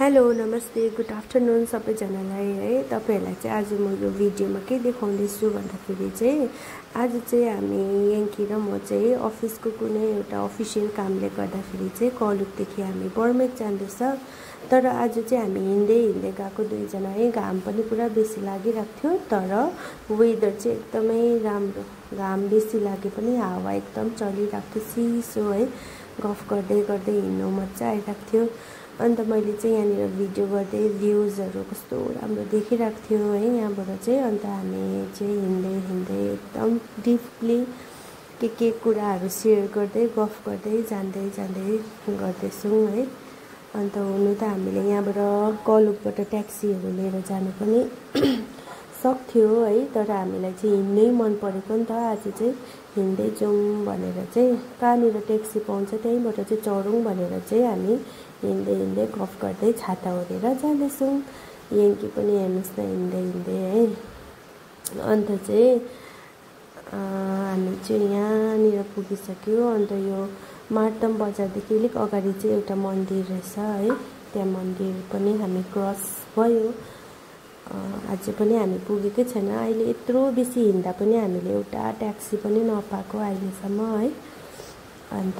Hello नमस्ते good afternoon सबैजनालाई है। तपाईहरुलाई चाहिँ आज म यो भिडियोमा के देखाउँदैछु भन्दाखेरि चाहिँ आज चाहिँ हामी याङ्की र म चाहिँ अफिसको कुनै एउटा अफिसियल कामले गर्दाखेरि चाहिँ कलुकदेखि हामी बर्मेक जाँदैछ। तर आज चाहिँ हामी हिँड्दै हिँड्दै गएको दुईजना है। घाम पनि पुरा बेसी लागिरहेको थियो तर वेदर चाहिँ एकदमै राम्रो, घाम बेसी लागे पनि हावा एकदम चलिरहेको थियो चिसो है। गफ गर्दै गर्दै हिँड्नु मजा आइरहेको थियो। अन्त मैले चाहिँ यहाँनिर भिडियो गर्दै भ्यूजहरु कस्तो राम्रो देखिरहेको थियो है यहाँबाट चाहिँ। अन्त हामी चाहिँ हिँड्दै हिँड्दै एकदम डिपली के कुराहरु शेयर गर्दै गफ गर्दै जाँदै गर्दैछौँ है। अन्त हुनु त हामीले यहाँबाट कलुकबाट ट्याक्सीहरु लिएर जानु पनि सक्थ्यो है, तर हामीलाई चाहिँ हिँड्नै मन परेको नि त। आज चाहिँ हिँड्दै जाउँ भनेर चाहिँ कहाँनिर ट्याक्सी पाउँछ त्यहीँबाट चाहिँ चढौँ भनेर चाहिँ हामी हिँड्दै हिँड्दै गफ गर्दै छाता ओढेर जाँदैछौँ। याङ्की पनि हेर्नुस् न हिँड्दै हिँड्दै है। अन्त चाहिँ हामी चाहिँ यहाँनिर पुगिसक्यो। अन्त यो मार्तम बजारदेखि अलिक अगाडि चाहिँ एउटा मन्दिर रहेछ है, त्यहाँ मन्दिर पनि हामी क्रस भयो। आज पनि हामी पुगेकै छैन। अहिले यत्रो बेसी हिँड्दा पनि हामीले एउटा ट्याक्सी पनि नपाएको अहिलेसम्म है। अन्त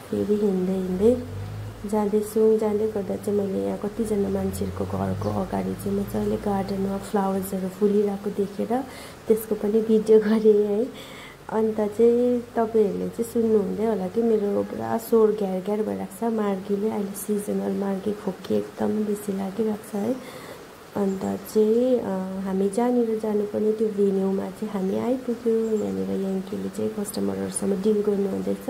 फेरि हिँड्दै हिँड्दै जाँदैछौँ। जाँदै गर्दा चाहिँ मैले यहाँ कतिजना मान्छेहरूको घरको अगाडि चाहिँ मजाले गार्डनमा फ्लावर्सहरू फुलिरहेको देखेर त्यसको पनि भिडियो गरेँ है। अन्त चाहिँ तपाईहरुले चाहिँ सुन्नुहुँदै होला कि मेरो पुरा स्वर ग्यार ग्यार भइरहेको छ। मार्गीले अहिले सिजनल मार्गी खोकी एकदम बेसी लागिरहेको छ है। अन्त चाहिँ हामी जहाँनिर जानुपर्ने त्यो भेन्यूमा चाहिँ हामी आइपुग्यो। यहाँनिर याङ्कीले चाहिँ कस्टमरहरूसँग डिल गर्नु हुँदैछ।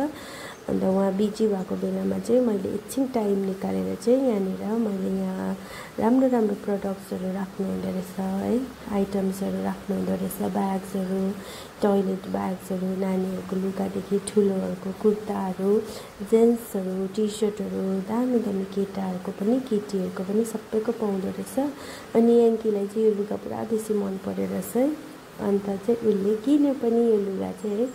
अन्त उहाँ बिजी भएको बेलामा चाहिँ मैले एकछिन टाइम निकालेर चाहिँ यहाँनिर मैले यहाँ राम्रो राम्रो प्रडक्ट्सहरू राख्नु हुँदो रहेछ है, आइटम्सहरू राख्नु हुँदो रहेछ, ब्याग्सहरू, टोयलेट ब्याग्सहरू, नानीहरूको लुगादेखि ठुलोहरूको कुर्ताहरू, जेन्ट्सहरू, टी सर्टहरू, दामी दामी केटाहरूको पनि केटीहरूको पनि सबैको पाउँदो रहेछ। अनि याङ्कीलाई चाहिँ यो लुगा पुरा बेसी मन परेर रहेछ है। अन्त चाहिँ उसले किन्यो पनि यो लुगा चाहिँ है।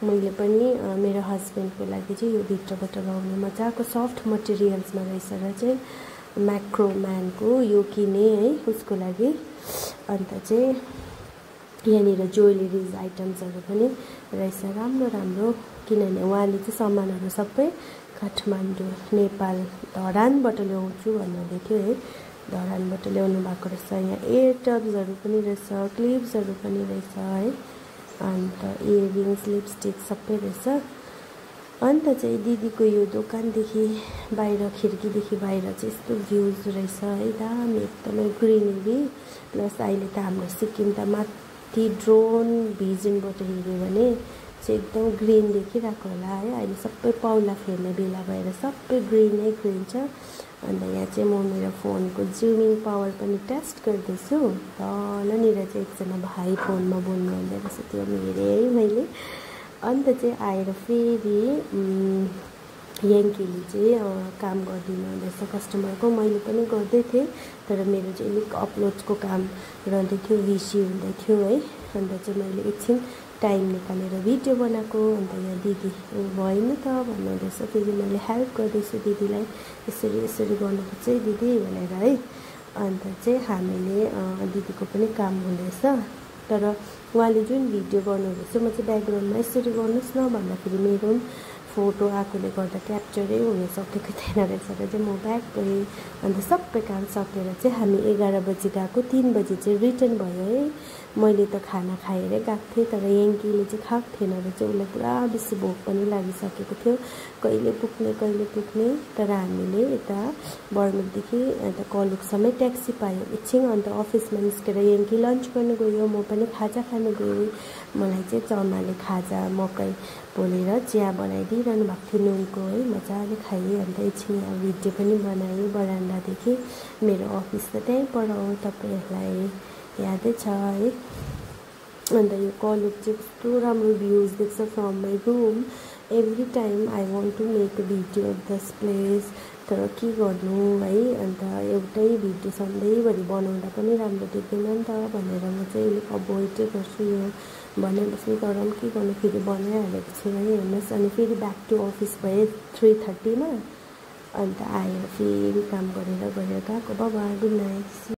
मैले पनि मेरो हस्बेन्डको लागि चाहिँ यो भित्रबाट लगाउने मजाको सफ्ट मटेरियल्समा रहेछ र चाहिँ म्याक्रोम्यानको यो किने है उसको लागि। अन्त चाहिँ यहाँनिर ज्वेलरिज आइटम्सहरू पनि रहेछ राम्रो राम्रो, किनभने उहाँले चाहिँ सामानहरू सबै काठमाडौँ नेपाल धरानबाट ल्याउँछु भन्नुहुँदै थियो है। धरानबाट ल्याउनु भएको रहेछ। यहाँ एयर टब्सहरू पनि रहेछ, क्लिप्सहरू पनि रहेछ है। अन्त इयरिङ्स, लिपस्टिक सबै रहेछ। अन्त चाहिँ दिदीको यो दोकानदेखि बाहिर, खिड्कीदेखि बाहिर चाहिँ यस्तो भ्यूज रहेछ है, दामी एकदमै ग्रिनरी। प्लस अहिले त हाम्रो सिक्किम त माथि ड्रोन भिजनबाट हेऱ्यो भने चाहिँ एकदम ग्रिन देखिरहेको होला है। अहिले सबै पौला फेर्ने बेला भएर सबै ग्रिनै ग्रिन छ। अन्त यहाँ चाहिँ म मेरो फोनको जुमिङ पावर पनि टेस्ट गर्दैछु। तलनिर चाहिँ एकजना भाइ फोनमा बोल्नु हुँदो रहेछ, त्यो हेरेँ है मैले। अन्त चाहिँ आएर फेरि याङ्कीले चाहिँ काम गरिदिनु हुँदैछ कस्टमरको। मैले पनि गर्दै थिएँ तर मेरो चाहिँ अलिक अपलोड्सको काम रहँदै थियो, भिसी हुँदै थियो है। अन्त चाहिँ मैले एकछिन टाइम निकालेर भिडियो बनाएको। अन्त यहाँ दिदी भएन त भन्नुहुँदैछ, फेरि मैले हेल्प गर्दैछु दिदीलाई, यसरी यसरी गर्नुपर्छ है दिदी भनेर है। अन्त चाहिँ हामीले दिदीको पनि काम हुँदैछ। तर उहाँले जुन भिडियो गर्नुहुँदैछ म चाहिँ ब्याकग्राउन्डमा यसरी गर्नुहोस् न भन्दाखेरि मेरो फोटो आएकोले गर्दा क्याप्चरै हुन सकेको थिएन रहेछ र चाहिँ म ब्याक गएँ। अन्त सबै काम सकेर चाहिँ हामी 11 बजी गएको, 3 बजी चाहिँ रिटर्न भयो है। मैले त खाना खाएरै गएको थिएँ तर याङ्कीले चाहिँ खाएको थिएन र चाहिँ उसलाई पुरा बेसी भोक पनि लागिसकेको थियो, कहिले पुग्ने। तर हामीले यता बर्मेकदेखि यता कलुकसम्मै ट्याक्सी पायो एकछिन। अन्त अफिसमा निस्केर याङ्की लन्च गर्नु गयो, म पनि खाजा खानु गएँ। मलाई चाहिँ चम्माले खाजा मकै पोलेर चिया बनाइदिइरहनु भएको थियो नुनको है, मजाले खाएँ। अन्त एकछिन यहाँ भिडियो पनि बनाएँ बरान्डादेखि। मेरो अफिस त त्यहीँ पर हो, तपाईँहरूलाई यादै छ है। अन्त यो कलुक चाहिँ कस्तो राम्रो भ्यूज देख्छ from my room. Every time I want to make a video of this place, तर के गर्नु है। अन्त एउटै भिडियो सधैँभरि बनाउँदा पनि राम्रो देख्दैन नि त भनेर म चाहिँ अलिक अभोइडै गर्छु यो बनाइबस्नु। तर पनि के गर्नु, फेरि बनाइहालेको छु है हेर्नुहोस्। अनि फेरि ब्याक टु अफिस भएँ 3:30 मा। अन्त आएर फेरि काम गरेर गएर गएको। बाबा गुड नाइट।